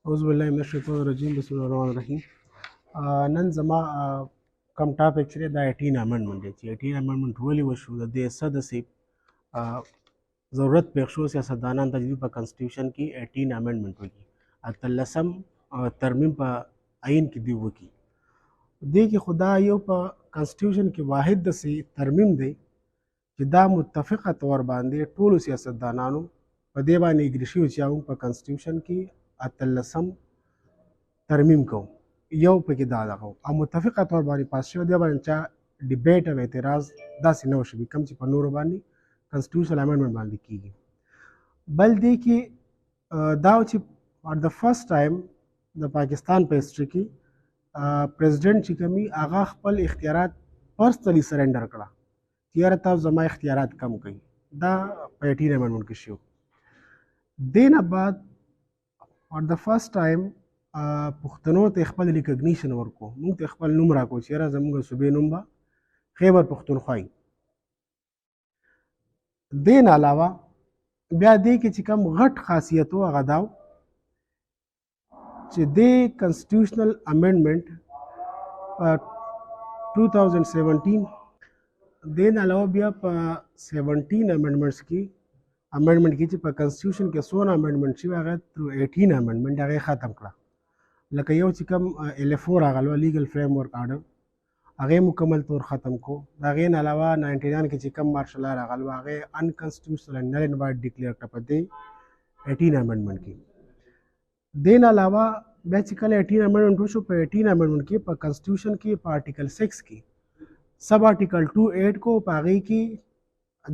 اعوذ بالله من الشیطان الرجیم بسم الله الرحمن الرحیم. نن زما کوم ټاپک چې دی دا 18 امندمنټ دی چې 18 امندمنټ ولې وشو د دې څه داسې ضرورت پېښ شو سیاستدانان ته چې دوی په کنسټیټیوشن کې 18 امندمنټ وکړي 18 ترمیم په آئین کې دوی وکړي. دې کې خو دا یو په کنسټیټیوشن کې واحد داسې ترمیم دی چې دا متفقه طور باندې ټولو سیاستدانانو په دې باندې اګري شوي چې موږ په کنسټیټیوشن کې 18 ترمیم کوو. یو پکې دا دغه او متفقه طور باندې پاس شوی دی باندې چا ډیبیټ او اعتراض داسې نه وشوي کوم چې په نورو باندې کنسټیټیوشنل امندمنټ باندې کیږي. بل دی کې دا چې فار د فرست ټایم د پاکستان په هسټري کې پریزیډنټ چې کومي هغه خپل اختیارات پرسنلی سرنډر کړه چې یاره تاسو زما اختیارات کم کړئ. دا په 18 امندمنټ کې شو. دې نه بعد فار د فرست ټایم پښتنو ته خپل ریکګنیشن ورکو، موږ ته خپل نوم راکو چې یاره زموږ صوبې نوم به خیبر پښتونخوا وي. دې نه علاوه بیا دې کې چې کوم غټ خاصیت و هغه دا چې دې کنسټیټیوشنل امندمنټ په 2017 دې نه علاوه بیا په 17 امندمنټس کې چې په کنسټیټیوشن کې څونه امندمنټ شوي هغه تر 18 امندمنټ هغه ختم کړه. لکه یو چې کوم LF4 راغلو لیګل فریم ورک آرډر هغه مکمل طور ختم کو. د هغې نه علاوه 99 کې چې کوم مارشل لا راغلو هغه انکنسټیټیوشنل اینډ نل اینډ وایډ ډیکلیئر کړه په دې 18 امندمنټ کې. دې نه علاوه بیا چې کله 18 امندمنټ وشو په 18 امندمنټ کې په کنسټیټیوشن کې په آرټیکل 6 کې سب آرټیکل 2.8 کو په هغې کې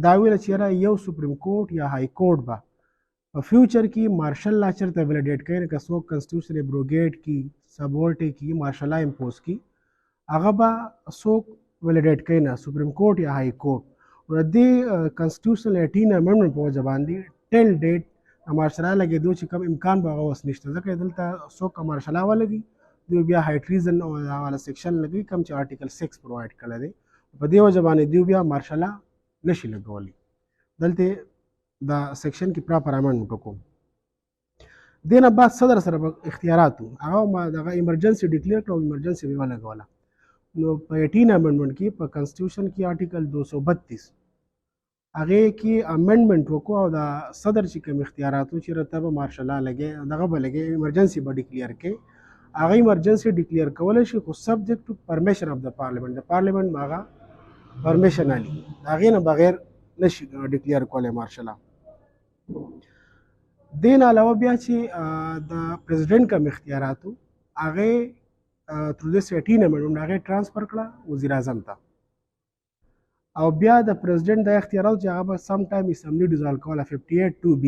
دا ویل چې یاره یو سپریم کورټ یا های کورټ به په فیوچر کې مارشل لا چېرته ویلیډیټ کوي که څوک کنسټیټیوشن ابروګیټ کي سبورټ کي مارشل لا امپوز کي هغه به څوک ویلیډیټ کوي نه سپریم کورټ یا های کورټ. نو د دې کنسټیټیوشنل 18 امندمنټ په وجه باندې ټل ډیټ مارشل لا لګېدو چې کوم امکان به هغه اوس نشته ځکه دلته څوک مارشل لا ولګي دوی بیا های ټریزن والا سیکشن لګي کوم چې آرټیکل 6 پرووایډ کړی دی په دې وجه باندې دوی بیا مارشل لا نشي لګولی. دلته دا سیکشن کې پراپر امندمنټ وکړو. دې نه بعد صدر سره اختیارات وو هغه ما دغه ایمرجنسي ډیکلیئر کړه او ایمرجنسي به ولګوله. نو په 18 امندمنټ کې په کنسټیټیوشن کې آرټیکل 232 هغې کې امندمنټ وکړو او د صدر چې کوم اختیارات وو چې رته به مارشل لا لګي دغه به لګي ایمرجنسي به ډیکلیئر کوي. هغه ایمرجنسي ډیکلیئر کولی شي خو سبجیکټ ټو پرمیشن اف د پارلیمنټ. د پارلیمنټ هغه پرمیشن علي د هغې نه بغیر نشي ډیکلیئر کولی مارشل لا. دې نه علاوه بیا چې د پریزیډنټ کوم اختیارات وو هغې تر دس 18 امندمنټ هغې ټرانسفر کړه وزیر اعظم ته او بیا د پریزیډنټ د اختیارات چې هغه به سم ټایم اسمبلی ډیزالو کوله 58(2)B.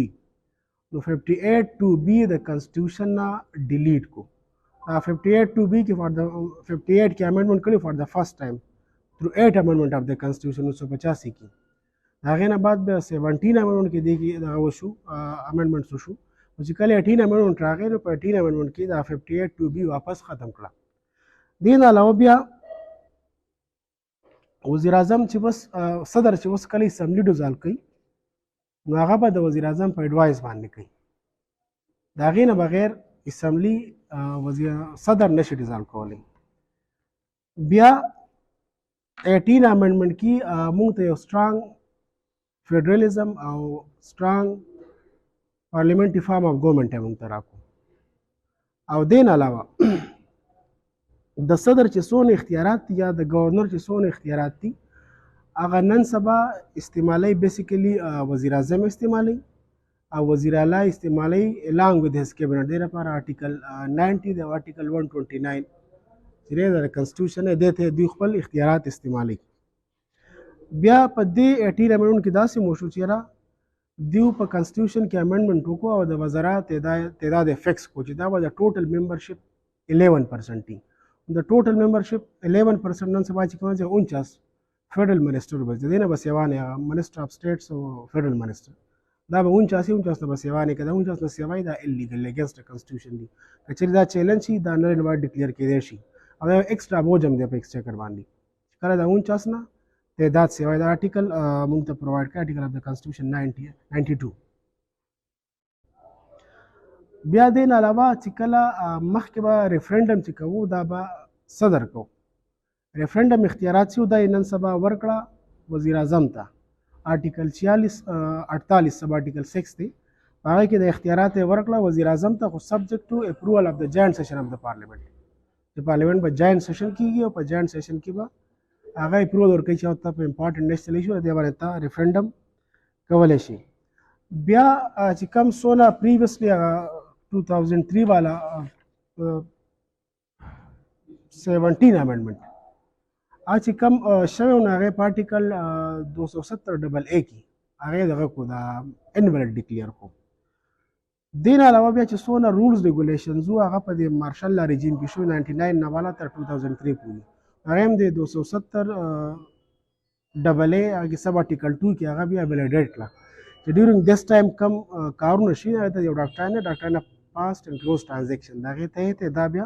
نو 58(2)B د کنسټیټیوشن نه ډیلیټ کو. 58(2)B کې فار د 58 کې امندمنټ کړی فار د فرست ټایم through 8 amendment of the constitution 1985 کې. هغې نه بعد بیا 17 امندمنټ کې دې کې دغه وشو امندمنټس وشو چې کله 18 امندمنټ راغی نو په 18 امندمنټ کې دا 58(2)B واپس ختم کړه. دې نه علاوه بیا وزیر اعظم چې بس صدر چې اوس کله اسمبلی ډیزالو کوي نو هغه به د وزیر اعظم په ایډوایس باندې کوي. د هغې نه بغیر اسمبلی صدر نشي ډیزالو کولی. بیا 18 امندمنټ کې موږ ته یو سترانګ فیډرلیزم او سترانګ پارلیمنټري فارم اف ګورنمنټ یې موږ ته راکړو. او دې نه علاوه د صدر چې څونه اختیارات دي یا د ګورنر چې څونه اختیارات دي هغه نن سبا استعمالوي بیسیکلي وزیر اعظم استعمالوي او وزیر اعلی استعمالوي along with his cabinet. دې لپاره آرټیکل 90 د آرټیکل 129 چې دی د کنسټیټیوشن دې ته دوی خپل اختیارات استعمالوي. بیا په دې 18 امندمنټ کې داسې وشو چې یاره دوی په کنسټیټیوشن کې امندمنټ وکړو او د وزرا تعداد یې فکس کړو چې دا به د ټوټل ممبرشپ 11% وي. د ټوټل ممبرشپ 11% نن سبا چې کوم چې 49 فیډرل منسټر به دې نه به سیوانې منسټر اف سټیټس او فیډرل منسټر دا به 49 نه به سیوانې که د 49 نه سیوای دا الیګل اګینسټ کنسټیټیوشن دي. که چېرې دا چیلنج شي دا نل اینډ وایډ ډیکلیئر کېدی شي او یو ایکسټرا بوج هم دی په ایکسچیکر باندې چې کله د 49 نه تعداد سیوای دا آرټیکل موږ ته پرووایډ کړی آرټیکل اف د کنسټیټیوشن 92. بیا دې نه علاوه چې کله مخکې به ریفرنډم چې کوو دا به صدر کوو ریفرنډم اختیارات چې دا نن سبا ورکړه وزیر اعظم ته آرټیکل 48 سب آرټیکل 6 دی هغه کې د اختیارات ورکړه وزیر اعظم ته خو سبجیکټ ټو اپروول اف د جاینټ سیشن اف د پارلیمنت د پارلیمنت په جاینټ سیشن کېږي او په جاینټ سیشن کې به هغه اپروول ورکوي چې ته په امپارټنټ نیشنل ایشو دې باندې ته ریفرنډم کولی شي بیا چې کوم څونه پریویسلی هغه 2003 والا 17 امندمنت چې کوم شوی نو هغه پارټیکل 270 ډبل ا کې هغه دغه کو دا انویلډ ډیکلیئر کو دین علاوه بیا چې څونه رولز ریګولیشنز هغه په د مارشل لا رژیم کې شو 99 نه والا تر 2003 پورې هغه هم د 270 ډبل ا هغه سب آرټیکل 2 کې هغه بیا ویلیډیټ کړه چې ډیورینګ دس ټایم کم کارونه شي هغه ته یو ډاکټر نه پاست اینڈ کلوز ټرانزیکشن دا هغه ته دا بیا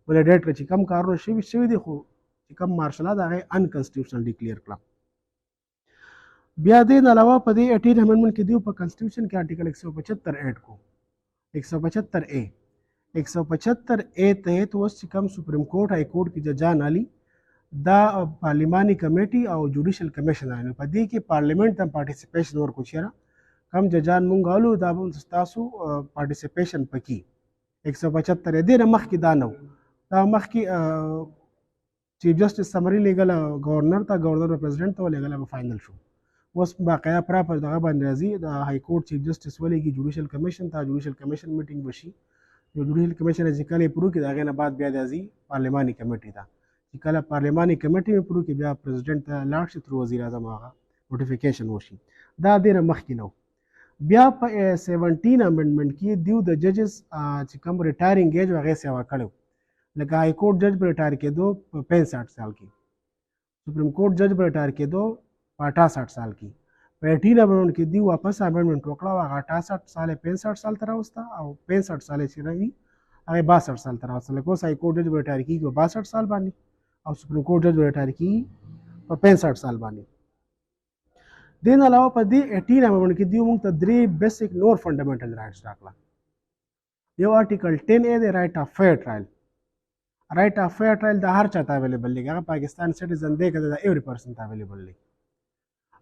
ویلیډیټ کړ چې کم کارونه شوي دي خو چې کم مارشل دا هغه ان کنسټیټیوشنل ډیکلیئر کړه بیا دې علاوه په دې 18 امندمنت کې دیو په کنسټیټیوشن کې آرټیکل 175 ایډ کو 175 ا 175 ا تحت اوس چې کوم سپریم کورټ های کورټ کې ججان علي دا پارلیماني کمیټي او جوډیشل کمیشن راځي په دې کې پارلیمنت هم پارټیسپیشن ورکو چیرې کم ججان مونږ غالو دا به تاسو پارټیسپیشن پکې 175 دې نه مخکې دا نو دا مخکې چیف جسټس سمری لیګل گورنر ته گورنر پریزیدنت ته لیګل به فائنل شو اوس باقاعده پراپر دغه باندې راځي د های کورټ چیف جسټس ولېږي جوډیشل کمیشن ته جوډیشل کمیشن میټینګ وشي جو جوډیشل کمیشن چې کله پرو کې دغه نه بعد بیا راځي پارلیماني کمیټي ته چې کله پارلیماني کمیټي پرو کې بیا پریزیدنت ته لاړ شي تر وزیر اعظم هغه نوټیفیکیشن وشي دا ډېر مخکې نو بیا په 17 امندمنت کې دیو د ججز چې کوم ریټایرینګ ایج هغه سیوا کړو لکه های کورټ جج پر ریټایر کېدو په 65 سال کې سپریم کورټ جج پر ریټایر کېدو په 68 سال کې په 18 امندمنت کې دی واپس امندمنت وکړه هغه 68 سال 65 سال تر اوسه او 65 سال چې راوي هغه 62 سال تر اوسه لکه های کورټ جج پر ریټایر کېږي 62 سال باندې او سپریم کورټ جج پر ریټایر کېږي په 65 سال باندې دین علاوه په دې 18 امندمنت کې دی موږ ته درې بیسیک نور فنډامنټل رائټس راکړه یو آرټیکل 10 ا د رائټ اف فیر ټرایل رائټ اف فیر ټرایل د هر چا ته اویلیبل دی هغه پاکستان سټیزن دی که د ایوری پرسن ته اویلیبل دی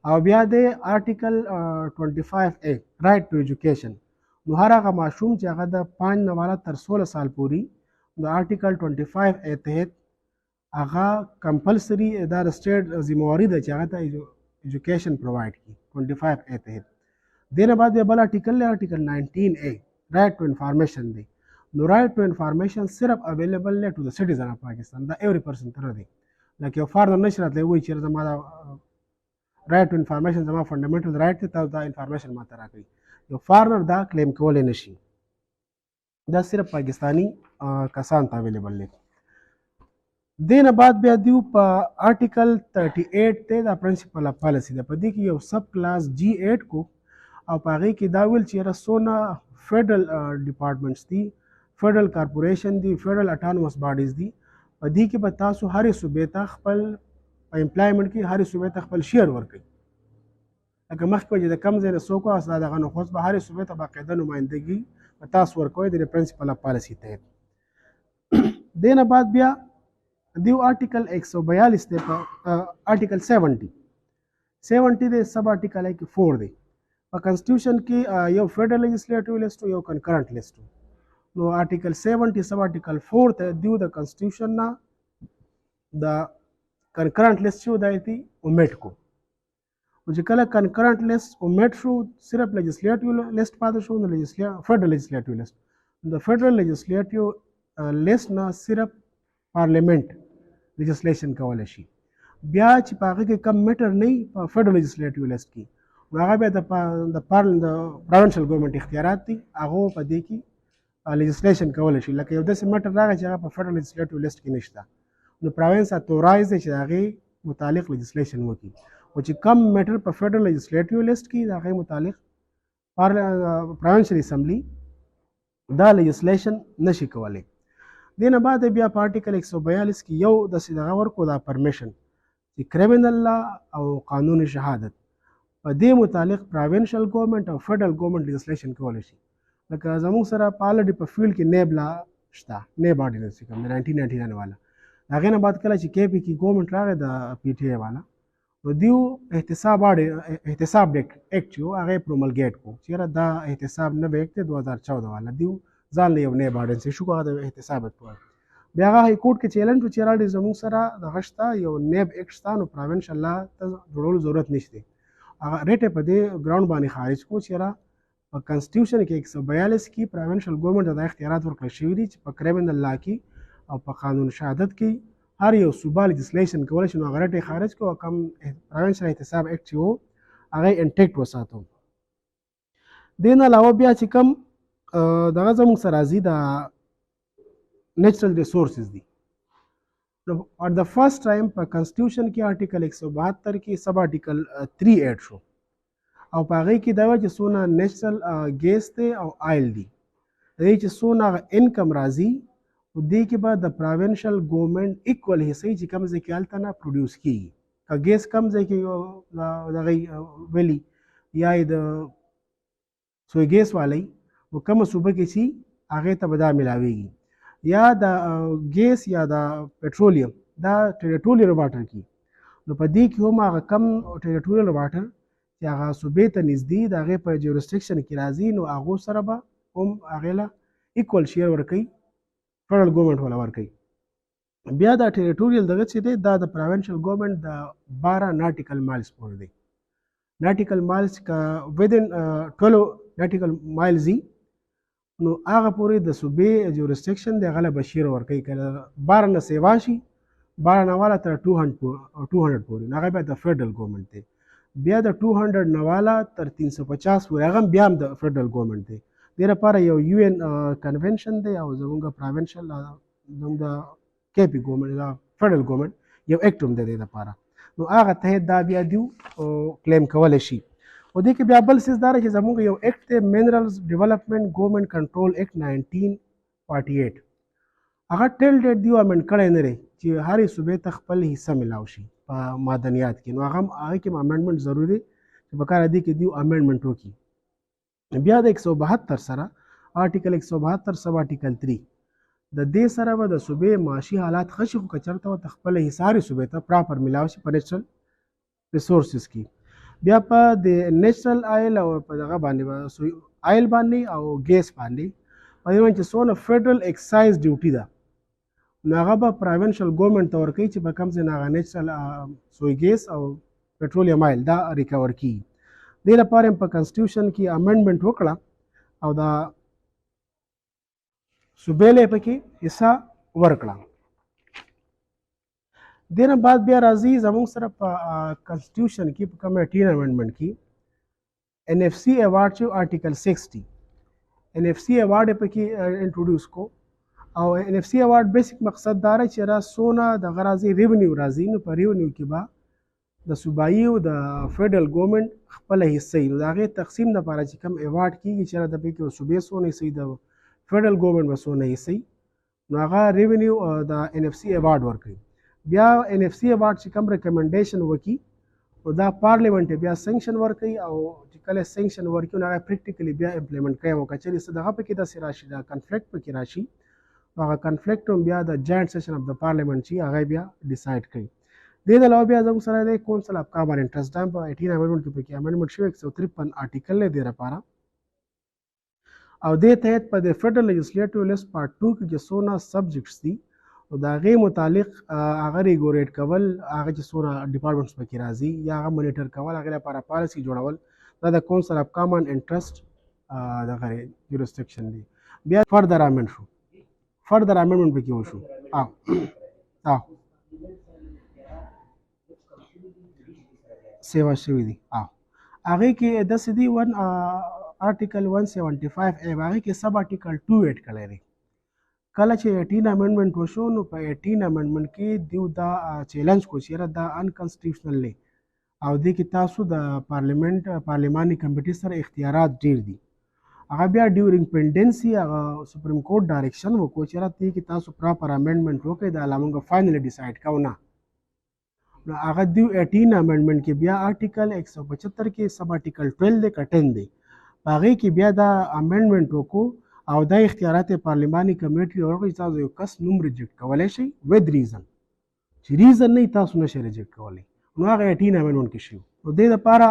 او بیا د آرټیکل 25 ا رائټ ټو ایجوکیشن نو هر هغه ماشوم چې هغه د 5 نه والا تر 16 سال پورې د آرټیکل 25 ا تحت هغه کمپلسري دا سټیټ ذمہواری ده چې هغه ته ایجوکیشن پرووایډ کړي 25 ا تحت دینه بعد بل آرټیکل 19 ا رائټ ټو انفارمیشن دی نو رائټ ټو انفارمیشن صرف اویلیبل دی ټو د سټیزن اف پاکستان دا ایوری پرسن تر دی لکه یو فارنر نشي راتلی وایي چې زما دا رائټ ټو انفارمیشن زما فنډامنټل رائټ دی تاسو دا انفارمیشن ماته راکړئ یو فارنر دا کلیم کولی نشي دا صرف پاکستانی کسان ته اویلیبل دی دینه بعد بیا دیو په آرټیکل 38 ته دا پرنسپل اف پالیسی ده په دې کې یو سب کلاس جی 8 کو او په هغې کې دا ویل چې رسونه فیډرل ډپارټمنټس دي فیډرل کارپوریشن دي فیډرل اټانومس باډیز دي په دې کې به تاسو هرې صوبې ته خپل په امپلایمنټ کې هرې صوبې ته خپل شیر ورکړئ لکه مخکې چې د کم ځای نه څوک وه دغه نه خو به هرې صوبې ته باقاعده نمایندګي په تاسو ورکوئ د پرنسپل اف پالیسي تحت دې نه بعد بیا دیو آرټیکل 142 دی په آرټیکل 70 د سب آرټیکل 4 دی په کنسټیټیوشن کې یو فیډرل لیجسلیټیو لیسټ یو کنکرنٹ لیسټ نو آرټیکل 70 سب آرټیکل 4 ته دیو د کنسټیټیوشن نه د کنکرنٹ لیسټ شو دایتي اومیټ کو چې کله کنکرنٹ لیسټ اومیټ شو صرف لیجسلیټیو لیسټ پاتې شو نو فیډرل لیجسلیټیو لیسټ د فیډرل لیجسلیټیو لیسټ نه صرف پارلیمنٹ لیجسلیشن کولی شي بیا چې په هغه کې کم میټر نه وي په فیډرل لیجسلیټیو لیسټ کې نو هغه بیا د پروینشل ګورنمنټ اختیارات دي هغه په دې کې لیجسلیشن کولی شي لکه یو داسې میټر راغی چې هغه په فیډرل لیجسلیټیو لیسټ کې نشته نو پروینس اتورایز دی چې د هغې متعلق لیجسلیشن وکړي او چې کم میټر په فیډرل لیجسلیټیو لیسټ کې د هغې متعلق پروینشل اسمبلی دا لیجسلیشن نشي کولی دې نه بعد بیا په آرټیکل 142 کې یو داسې دغه ورکړو دا پرمیشن چې کریمینل لا او قانون شهادت په دې متعلق پروینشل ګورنمنټ او فیډرل ګورنمنټ لیجسلیشن کولی شي لکه زموږ سره په الډي په فیلډ کې نیب لا شته، نیب آرډیننس چې کوم 1999 والا. د هغې نه بعد کله چې کې پی کې ګورنمنټ راغی د پی ټی آی والا، نو دیو احتساب ایکټ چې و هغه پروملګیټ کو چې یاره دا احتساب نه به ایکټ 2014 والا دیو ځان له یو نیب آرډیننس شو هغه د احتساب ایکټ و. بیا هغه های کورټ کې چیلنج و چې یاره زموږ سره دغه شته یو نیب ایکټ شته، نو پروینشل لا ته جوړولو ضرورت نشته. هغه ریټ په دې ګراوند باندې خارج کو چې یاره په کنسټیټیوشن کې 142 کې پروینشل ګورنمنټ د اختیارات ورکړل شوي دي چې په کریمینل لا کې او په قانون شهادت کې هر یو صوبه لیجسلیشن کولی شي نو هغه رټې خارج کړو او کوم پروینشل احتساب ایکټ چې و هغه انټیکټ وساتو. دې نه علاوه بیا چې کوم دغه زموږ سره راځي د نیچرل ریسورسز دي. فار د فرست ټایم په کنسټیټیوشن کې آرټیکل 172 کې سب آرټیکل 3 ایډ شو او په هغې کې دا وایي چې څونه نیچرل ګیس دی او آیل دی، د دې چې څونه هغه انکم راځي نو دې کې به د پروینشل ګورنمنټ ایکول حصې چې کوم ځای کې هلته نه پروډیوس کېږي، که ګیس کم ځای کې دغه ویلي یا یې د سوی ګیس والی نو کومه صوبه کې چې هغې ته به دا میلاویږي، یا د ګیس یا د پټرولیم دا ټریټوریل واټر کې نو په دې کې هم هغه کم ټریټوریل واټر چې هغه صوبې ته نږدې د هغې په جورسټیکشن کې راځي نو هغو سره به هم هغې له ایکول شیر ورکوي، فیډرل ګورنمنټ والا ورکوي. بیا دا ټریټوریل دغه چې دی دا د پروینشل ګورنمنټ د 12 ناټیکل مایلز پورې دی. ناټیکل مایلز که ودن 12 ناټیکل مایلز وي نو هغه پورې د صوبې جورسټیکشن دی هغه له به شیر ورکوي، که 12 نه سیوا شي 12 نه والا تر 200 پورې نو هغه بیا د فیډرل ګورنمنټ دی. بیا د 200 نه والا تر 350 پورې هغه بیا هم د فیډرل ګورنمنټ دی. دې لپاره یو یو این کنونشن دی او زموږ پروینشل زموږ د کې پی ګورنمنټ دا فیډرل ګورنمنټ یو ایکټ هم دی دې لپاره، نو هغه تحت دا بیا دیو کلیم کولی شي. او دې کې بیا بل څیز دا چې زموږ یو ایکټ دی منرلز ډیولپمنټ ګورنمنټ کنټرول ایکټ 1948 هغه ټیل ډیټ دیو امنډ کړی نه دی چې هرې صوبې ته خپل حصه میلاو شي په معدنیات کې، نو هغه کې امنډمنټ ضروري دی چې په کار دی کې دیو امنډمنټ وکړي. بیا د 172 سره آرټیکل 172 سب آرټیکل 3 د دې سره به د صوبې معاشي حالات ښه شي، خو که چېرته ورته خپله حصه هرې صوبې ته پراپر میلاو شي په نیچرل ریسورسز کې. بیا په د نیچرل آیل او په دغه باندې آیل باندې او ګیس باندې په دې باندې چې څونه فیډرل ایکسایز ډیوټي ده نو هغه به پروینشل ګورنمنټ ته ورکوي چې په کوم ځای نه هغه نیچرل سوی ګیس او پټرولیم آیل دا ریکور کیږي. دې لپاره هم په کنسټیټیوشن کې امنډمنټ وکړه او دا صوبې له پکې حصه ورکړه. دې نه بعد بیا راځي زموږ سره په کنسټیټیوشن کې په کوم 18 امنډمنټ کې ان اف سی ایوارډ چې آرټیکل 60 ان اف سی ایوارډ پکې انټروډیوس کو او ان اف سی ایوارډ بیسیک مقصد دا دی چې را سونه د غرازي ریونیو راځي نو په ریونیو کې به د صوبایي او د فیډرل ګورنمنټ خپل حصې نو د هغې تقسیم لپاره چې کوم ایوارډ کېږي چې د پکې صوبې څونه حصې د فیډرل ګورنمنټ به څونه حصې نو هغه ریونیو د ان اف سی ایوارډ ورکوي. بیا ان اف سی ایوارډ چې کوم ریکمنډیشن وکړي نو دا پارلیمنټ بیا سینکشن ورکوي او چې کله سینکشن ورکوي نو هغه پریکټیکلی بیا امپلیمنټ کوي او که چېرې څه دغه پکې داسې راشي دا کنفلیکټ پکې راشي نو هغه کنفلیکټ هم بیا د جاینټ سیشن اف د پارلیمنټ چې هغه بیا ډیسایډ کوي. دې نه علاوه بیا زموږ سره دی کونسل اف کامن انټرست دا په 18 امنډمنټ کې پکې امنډمنټ شوی 153 آرټیکل دی دې لپاره او دې تحت په د فیډرل لیجسلیټیو لیست پارټ 2 کې چې څونه سبجیکټس دي او د هغې متعلق هغه ریګوریټ کول هغه چې څونه ډپارټمنټس پکې راځي یا هغه مونیټر کول هغې لپاره پالیسي جوړول دا د کونسل اف کامن انټرست دغه جورسټیکشن دی. بیا فردر امنډ شو فردر امنډمنټ پکې وشو سیوا شوي دي هغې کې داسې دي آرټیکل 175 هغې کې سب آرټیکل 2 ایډ کړی دی. کله چې 18 امنډمنټ وشو نو په 18 امنډمنټ کې دیو دا چیلنج کو چې دا انکنسټیټیوشنل دی او دې کې تاسو د پارلیماني کمیټې سره اختیارات ډیر دي. هغه بیا ډیورینګ پینډنسي هغه سپریم کورټ ډایرکشن وکړو چې دې کې تاسو پراپر امنډمنټ وکړئ دا لا موږ فاینلی ډیسایډ کوو نه نو هغه دیو 18 امنډمنټ کې بیا آرټیکل 175 کې سب آرټیکل 12 دی که 10 دی هغې کې بیا دا امندمنټ وکړو او دا اختیارات پارلماني کمیټې ورکړي چې تاسو یو کس نوم ریجیکټ کولی شئ ود ریزن چې ریزن نه تاسو نشئ ریجیکټ کولی نو هغه 18 امندمنټ کې شوي نو دې دپاره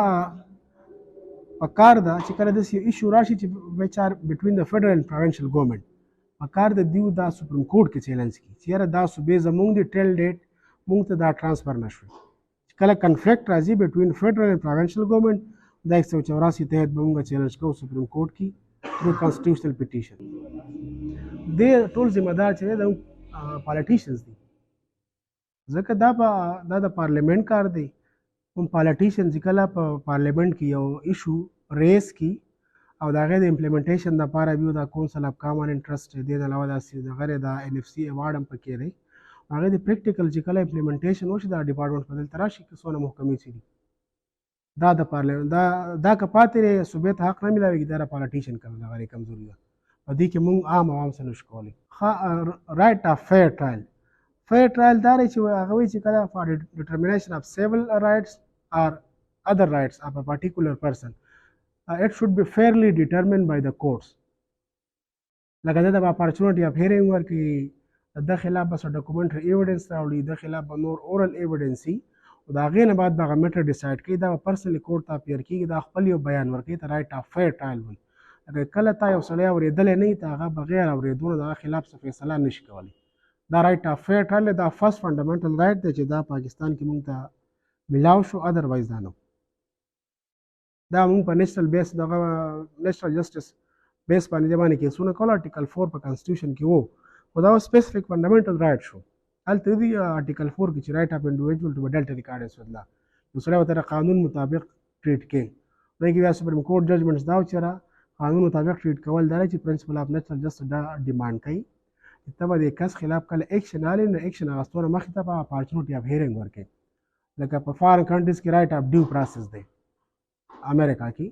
پکار ده چې کله داسې یو ایشو راشي چې ویچ آر بټوین د فیډرل اینډ پروینشل ګورنمنټ پکار د دیو دا سپریم کورټ کې چیلنج کړي چې یاره دا صوبې زموږ دي ټیل ډیټ موږ ته دا ټرانسفر نه شوي چې کله کنفلکټ راځي بټوین فیډرل اینډ پروینشل ګورنمنټ دا 184 تحت به موږ چیلنج کوو سپریم کورټ کې through constitutional petition. دې ټول ذمہ دار چې د پالیټیشنز دي ځکه دا د پارلیمنت کار دی کوم پالیټیشن چې کله په پارلیمنت کې یو ایشو ریس کی او د هغې د امپلیمنټیشن دپاره بیا د کونسل اف کامن انټرسټ دې نه علاوه داسې دغه د NFC ایوارډ هم پکې دی هغې د پریکټیکل چې کله امپلیمنټیشن وشي دا ډپارټمنټ په دلته راشي که څونه محکمې چې دي دا د پارلیمنت دا که پاتې دی صوبې ته حق نه میلاوېږي دا د پالیټیشن دغه کمزوري ده په دې کې موږ عام عوام څه نشو کولی رایټ اف فیر ټرایل فیر ټرایل دا دی چې هغه وایي چې کله فار ډیټرمینیشن اف سیول رایټس or other rights of a particular person it should be fairly determined by the courts لکه دا د اپارچونټي اف هیرینګ ورکړي د خلاف بس ډاکومنټري ایویډنس راوړي د خلاف به نور اورل ایویډنس وي او د هغې نه بعد به هغه میټر ډیسایډ کوي دا به پرسنلي کورټ ته اپیر کېږي دا خپل یو بیان ورکوي ته رایټ اف فیر ټرایل وایي لکه کله تا یو سړی اورېدلی نه وي ته هغه بغیر اورېدو نه د هغه خلاف څه فیصله نشي کولی دا رایټ اف فیر ټرایل دا فرست فنډامنټل رایټ دی چې دا پاکستان کې موږ ته ملاو شو ادروایز دا نو دا موږ په نیشنل بیس دغه نیشنل جسټس بیس باندې د باندې کیسونه کول آرټیکل 4 په کانسټیټیوشن کې وو خو دا سپیسیفیک فنډامنټل رایټ شو هلته دی آرټیکل 4 کې چې رایټ اف انډیویجوال ټو ډیلټ ریکارډز ود لا یو سړی ورته قانون مطابق ټریټ کوي دا کې بیا سپریم کورټ ججمنټس دا چې را قانون مطابق ټریټ کول دا چې پرنسپل اف نیشنل جسټس دا ډیمانډ کوي ته به د کس خلاف کله ایکشن اخلي نو ایکشن اخیستونه مخکې ته په اپارچونټي اف هیرینګ ورکوي لکه په فارن کنټریز کې رایټ اف ډیو پروسس دی امریکا کې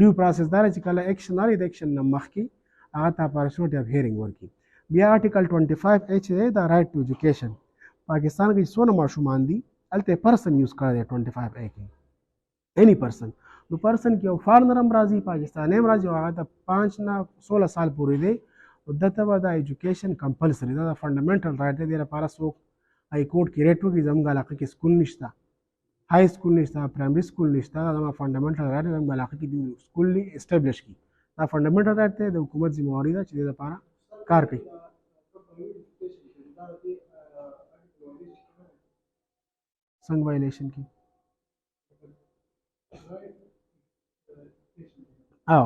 ډیو پروسس دا چې کله ایکشن اخلي د ایکشن نه مخکې هغه ته اپارچونټي اف هیرینګ ورکوي بیا آرټیکل 25H دی دا رایټ ټو ایجوکیشن پاکستان کې څونه ماشومان دي هلته پرسن یوز کړی دی 25A کې any person نو پرسن کې یو فارنر هم راځي پاکستانی هم راځي او هغه ته 5 نه 16 سال پورې دی او دته به دا ایجوکیشن کمپلسري دا د فنډامنټل رایټ دی دې لپاره څوک های کورټ کې ریټ وکړي زموږ علاقه کې سکول نشته های سکول نشته پرایمري سکول نشته دا زما فنډامنټل رایټ دی زموږ علاقه کې سکول اسټابلیش کړي دا فنډامنټل رایټ دی د حکومت ذمہواري ده چې دې لپاره کار کوي څنګه وایلیشن کې او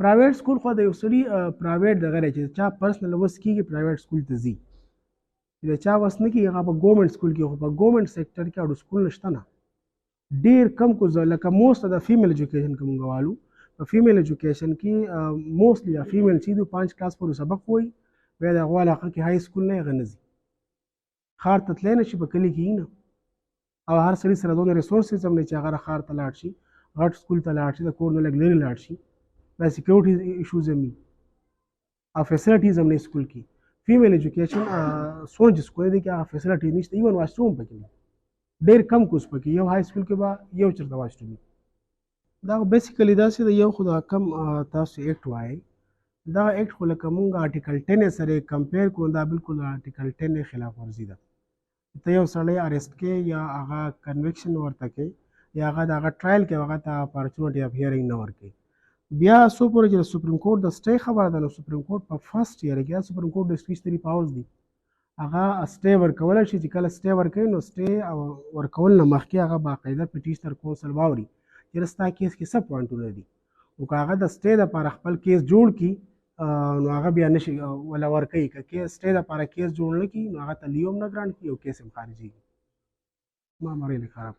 پرایویټ سکول خو د یو سړي پرایویټ دغه دی چې چا پرسنل وس کېږي پرایویټ سکول ته ځي چې د چا وس نه کېږي هغه په ګورمنټ سکول کې خو په ګورمنټ سیکټر کې اړو سکول نشته نه ډېر کم کو لکه موسټ د فیمیل ایجوکیشن که مونږ والو په فیمیل ایجوکیشن کې موسټلی د فیمیل چې دي 5 کلاس پورې سبق وایي بیا د هغو علاقه کې های سکول نه هغه نه ځي ښار ته تللی نه شي په کلي کې نه او هر سړي سره دونه ریسورسز هم دی چې هغه ښار ته لاړ شي غټ سکول ته لاړ شي د کور نه لږ لرې لاړ شي دا سیکورټي ایشوز هم وي او فیسلټیز هم نه سکول کې فیمیل ایجوکیشن څونه چې سکول دی کې هغه فیسلټي نشته ایون واشروم پکې نه ډېر کم کوس پکې یو های سکول کې به یو چېرته واشروم وي دا بیسیکلی داسې د یو خو دا کم تاسو ایکټ وایي دا ایکټ خو لکه مونږ آرټیکل 10 سره کمپیر کوو دا بالکل آرټیکل 10 خلاف ورزي ده ته یو سړی اریسټ کې یا هغه کنویکشن ورته کوي یا هغه د هغه ټرایل کې هغه ته اپارچونټي اف هیرینګ نه ورکوي بیا څو پورې چې د سپریم کورټ د سټې خبره ده نو سپریم کورټ په فرست ایئر کې سپریم کورټ د سپیشلي پاورز دي هغه سټې ورکولی شي چې کله سټې ورکوي نو سټې ورکول نه مخکې هغه باقاعده پیټیشنر کونسل واوري چې ستا کیس کې څه پوینټونه دي او که هغه د سټې دپاره خپل کیس جوړ کړي نو هغه بیا نشي ولا ورکوي که کیس سټې دپاره کیس جوړ نه کړي نو هغه ته لیو هم نه ګرانټ کړي او کیس هم خارجېږي ما مریلې خراب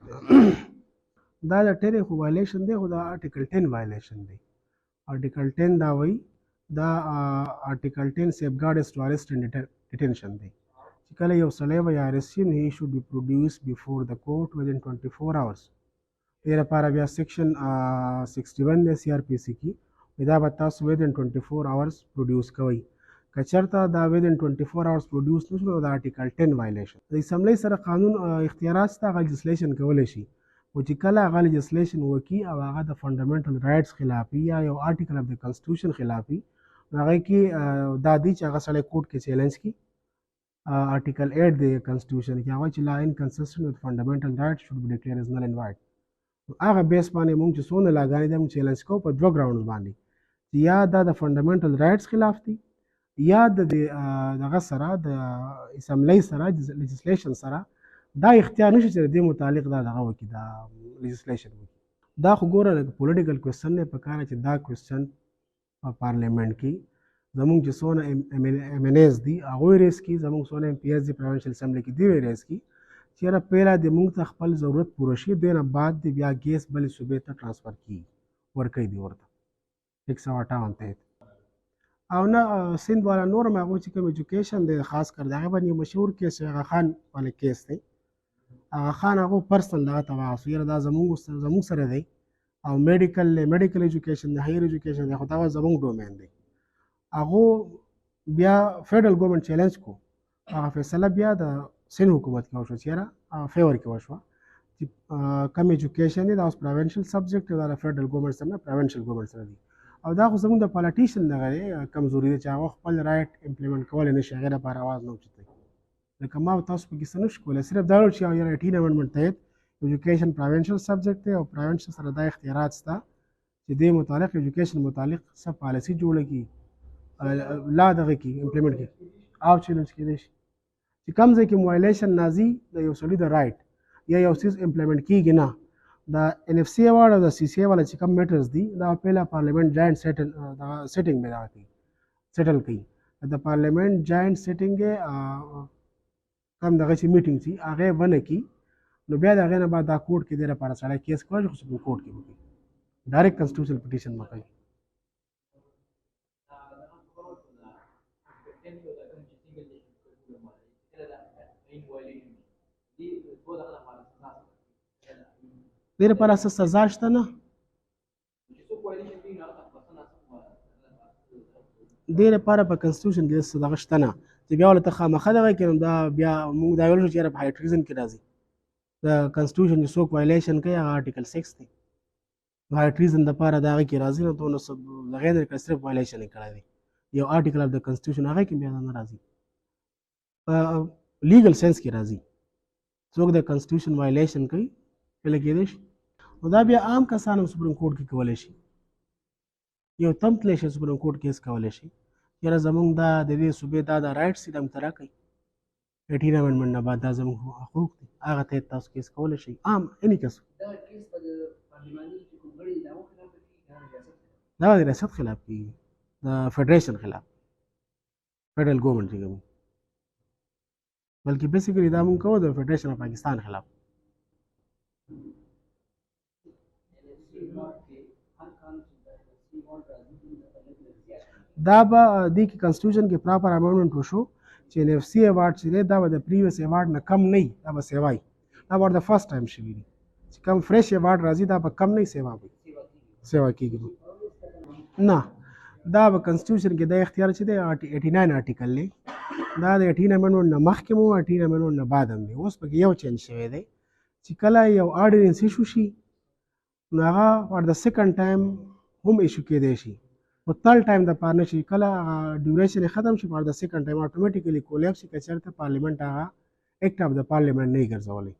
دا د ټیرې خو وایلیشن دی خو دا آرټیکل 10 وایلیشن دی آرټیکل 10 دا وایي دا آرټیکل 10 سیفګارډز ټو اریسټ اینډ ډیټینشن دی چې کله یو سړی وایي اریسټ شي نو هی شوډ بی پروډیوس بیفور د کورټ ودین 24 hours دې لپاره بیا سیکشن 61 دی CRPC کې دا به تاسو ودین 24 hours پروډیوس کوئ که چېرته دا ودین 24 hours پروډیوس نشو نو د آرټیکل 10 وایلیشن د اسمبلی سره قانون اختیارات شته هغه لیجسلیشن کولی شي او چې کله هغه لیجسلیشن وکړي او هغه د فنډامنټل رایټس خلافي یا یو آرټیکل اف د کنسټیټیوشن خلافي نو هغه کې دا دی چې هغه سړی کوټ کې چیلنج کړي آرټیکل 8 د کنسټیټیوشن کې هغه چې لا انکنسسټنټ وذ فنډامنټل رایټس شوډ بی ډیکلیئر از نل اینڈ وایډ هغه بیس باندې موږ چې څونه لاګانې دي موږ چیلنج کوو په دوه ګراوندز باندې یا دا د فنډامنټل رایټس خلاف دي یا د دغه سره د اسمبلی سره د لیجسلیشن سره دا اختیار نشي چې د متعلق دا دغه وکړي دا لیجسلیشن وکړي دا خو ګوره پولیټیکل کوېسچن دی په کار چې دا کوېسچن په پارلیمنټ کې زمونږ چې څونه ایم این ایز دي هغوی ریز کړي زمونږ څونه ایم پی ایس دي پروینشل اسمبلی کې دوی ریز کړي چې یاره پیله د موږ ته خپل ضرورت پوره شي دوی نه بعد د بیا ګیس بلې صوبې ته ټرانسفر کېږي ورکوي دي ورته 158 تحت او نه سند والا نور هم هغوی چې کوم ایجوکیشن دی خاص کر د هغې باندې یو مشهور کیس هغه خان والا کیس دی هغه خان هغه پرسنل دغه ته واغستو یاره دا زموږ سره دی او میډیکل ایجوکیشن دی هایر ایجوکیشن دی خو دا زموږ ډومین دی هغو بیا فیډرل ګورنمنټ چیلنج کو هغه فیصله بیا د سند حکومت کې وشوه چې یاره فیور کې وشوه چې کم ایجوکیشن دی دا اوس پروینشل سبجیکټ دی دا د فیډرل ګورنمنټ سره نه پروینشل ګورنمنټ سره دی او دا خو زموږ د پالیټیشن دغه دی کمزوري دی چې هغه خپل رایټ امپلیمنټ کولی نه شي هغې لپاره اواز نه اوچتوي لکه ما تاسو پکې څه نه شو کولی صرف دا ډول چې یاره 18 امنډمنټ تحت ایجوکیشن پروینشل سبجیکټ دی او پروینشل سره دا اختیارات شته چې دې متعلق ایجوکیشن متعلق څه پالیسي جوړه کړي لا دغه کې امپلیمنټ کړي او چیلنج کېدی شي چې کوم ځای کې موایلیشن نازي د یو سړي د رایټ یا یو څیز امپلیمنټ کېږي نه د ان اف سی ایوارډ او د سی سی ای والا چې کوم میټرز دي دا پهله پارلیمنٹ جاینټ سیټینګ میں دا کوي سیټل کوي د پارلیمنٹ جاینټ سیټینګ کم دغه چې میټینګ شي هغه ونه کی نو بیا د هغې نه بعد دا کوټ کې دې لپاره سړی کیس کولی شي خو سپریم کوټ کې وکړي ډایرکټ کنسټیټیوشنل پټیشن مه کوي دې لپاره څه سزا شته نه دې لپاره په کنسټیټیوشن کې څه دغه شته نه چې بیا ولته خامخا دغه کړي نو دا بیا موږ دا ویل شو چې یاره په هاي ټریزن کې راځي د کنسټیټیوشن چې څوک وایلیشن کوي هغه آرټیکل 6 دی هاي ټریزن دپاره د هغه کې راځي نو دونه هغې درکړه صرف وایلیشن یې کړی دی یو آرټیکل اف د کنسټیټیوشن هغه کې بیا نه راځي په لیګل سینس کې راځي څوک د کنسټیټیوشن وایلیشن کوي کله کېدی شي نو دا بیا عام کسان هم سپریم کوټ کې کولی شي یو تم تللی شي سپریم کوټ کیس کولی شي یاره زمونږ دا د دې صوبې دا د رایټس دي دا موږ ته راکوي 18 امنډمنټ نه بعد دا زموږ حقوق دي هغه تحت تاسو کیس کولی شئ عام اني کس دا د ریاست خلاف کېږي د فیډریشن خلاف فیډرل ګورنمنټ چې کوي بلکې بیسیکلي دا مونږ کوو د فیډریشن اف پاکستان خلاف دا به دې کې کنسټیټیوشن کې پراپر امنډمنټ وشو چې ان اف سی ایوارډ چې دی دا به د پریویس ایوارډ نه کم نه وي دا به سیوا وي دا به د فرست ټایم شوي دي چې کوم فریش ایوارډ راځي دا به کم نه وي سیوا وي سیوا کېږي نه دا به کنسټیټیوشن کې دا اختیار چې دی 89 آرټیکل دی دا د 18 امنډمنټ نه مخکې مو 18 امنډمنټ نه بعد هم دی اوس پکې یو چینج شوی دی چې کله یو آرډیننس ایشو شي نو هغه فار د سیکنډ ټایم هم ایشو کېدی شي په تھرډ ټایم د پاره نه شي کله ډیوریشن یې ختم شي فار د سیکنډ ټایم اټومیټیکلی کولیپس که چېرته پارلیمنټ هغه ایکټ اف د پارلیمنټ نه یې ګرځولی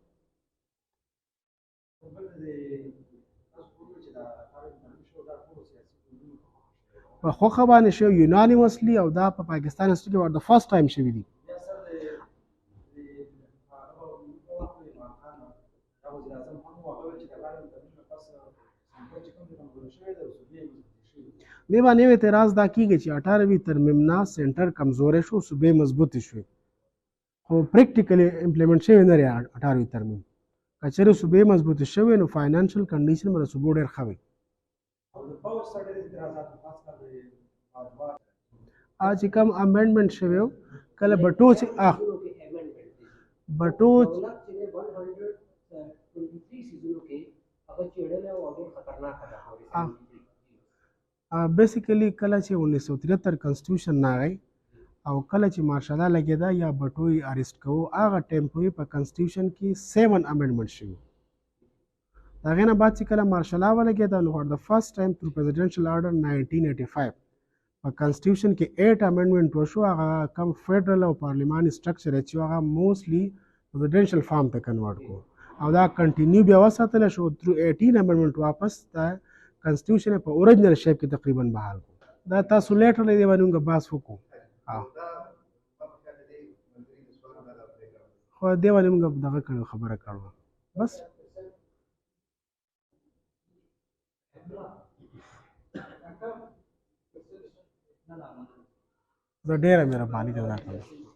په خوښه باندې شوی یونانیمسلی او دا په پاکستان هسټري کې فار د فرست ټایم شوي دي دې باندې یو اعتراض دا کېږي چې 18وي ترمیم نه سینټر کمزوری شو صوبې مضبوطې شوې خو پریکټیکلی امپلیمنټ شوی نه دی 18وي ترمیم که چېرې صوبې مضبوطې شوې نو فاینانشل کنډیشن به د صوبو ډېر ښه وي چې کوم امینډمنټ شوی و کله بټو چې بټو بیسیکلی کله چې 1973 کنسټیټیوشن راغی او کله چې مارشاله لګېده یا بټو یې اریسټ کوو هغه ټایم پورې په کنسټیټیوشن کې 7 امینډمنټ شوي هغې نه بعد چې کله مارشل لا ولګېده نو فار د فرست ټایم تھرو پریزیډنشل آرډر 1985 په کانسټیټیوشن کې 8 امندمنټ وشو. هغه کم فیډرل او پارلیماني سټرکچر چې هغه موستلی پریزیډنشل فارم ته کنورټ کو او دا کنټینیو بیا وساتل شو تھرو 18 امندمنټ واپس د کانسټیټیوشن په اوریجنل شیپ کې تقریبا بحال کو. دا تاسو لیټرلی دی باندې موږ بحث وکړو خو دې باندې موږ دغه کړو خبره کړو بس زه ډېره مهرباني درته کوم.